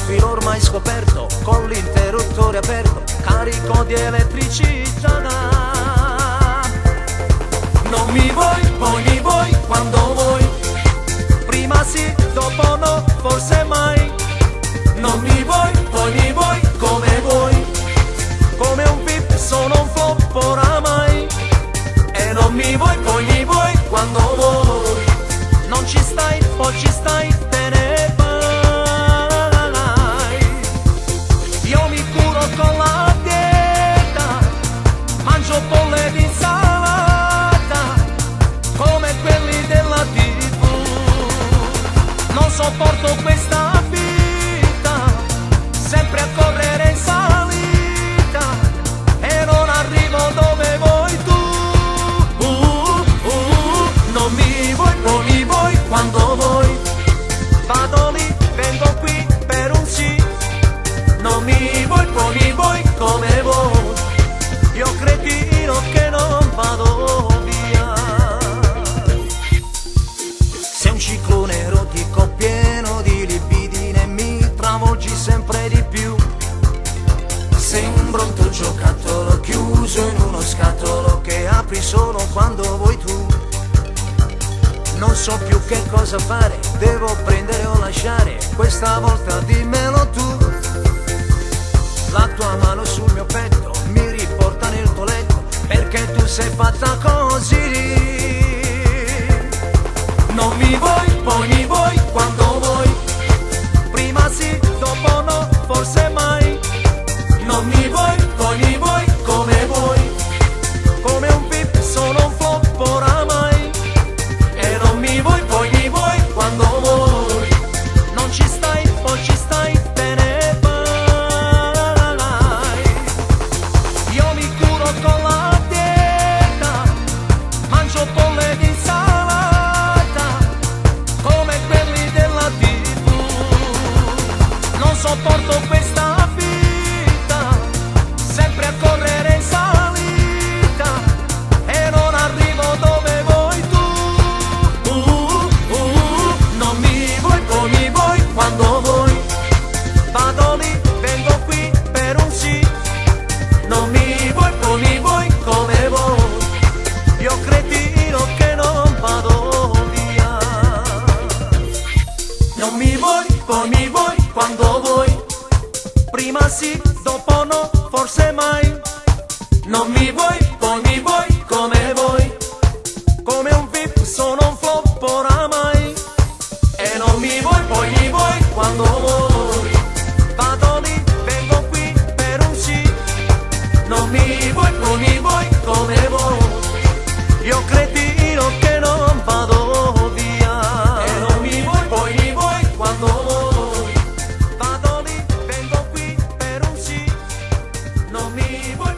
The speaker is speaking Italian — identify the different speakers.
Speaker 1: filo ormai scoperto, con l'interruttore aperto, carico di elettricità. Non mi vuoi, poi mi vuoi, quando vuoi. Prima sì, dopo no, forse mai. Non mi vuoi, poi mi vuoi, come vuoi. Come un VIP sono un flop oramai. E non mi vuoi, poi mi vuoi, quando vuoi. Non ci stai, poi ci stai, te ne vai. Io mi curo con la dieta, mangio bolle di insalata, come quelli della TV. Non sopporto questa vita, sempre a correre in salita, e non arrivo dove vuoi tu. Non mi vuoi, poi mi vuoi, quando vuoi. Vado lì, vengo qui per un sì. Non mi vuoi, poi mi vuoi, come vuoi. Io cretino che non vado via. Sei un ciclone erotico pieno di libidine, mi travolgi sempre di più. Sei un brutto giocattolo chiuso in uno scatolo che apri solo quando vuoi tu. Non so più che cosa fare, devo prendere o lasciare, questa volta dimmelo tu. La tua mano sul mio petto mi riporta nel tuo letto, perché tu sei fatta così. Non mi vuoi, poi mi vuoi, quando vuoi. Prima sì, dopo no, forse mai. Non mi vuoi, poi mi vuoi, come vuoi. Come un pip sono un flop oramai. E non mi vuoi, poi mi vuoi, quando vuoi. Non ci stai, poi ci stai, te ne vai. Io mi curo con la dieta, mangio bolle di insalata, come quelli della TV. Non sopporto questa vita, sempre a correre in salita, e non arrivo dove vuoi tu. Non mi vuoi, poi mi vuoi, quando vuoi. Vado lì, vengo qui per un sì. Non mi vuoi, poi mi vuoi, come vuoi. Io cretino che non vado via. Non mi vuoi, poi mi vuoi, quando vuoi. Prima sì, dopo no, forse mai. Non mi vuoi, poi mi vuoi, come vuoi. Come un VIP sono un flop oramai. E non mi vuoi, poi mi vuoi, quando vuoi. Vado lì, vengo qui per un sì. Non mi vuoi, poi mi vuoi, come vuoi. Io cretino che non vado via. E non mi vuoi, poi mi vuoi, quando vuoi. Vado lì, vengo qui per un sì. Non mi vuoi,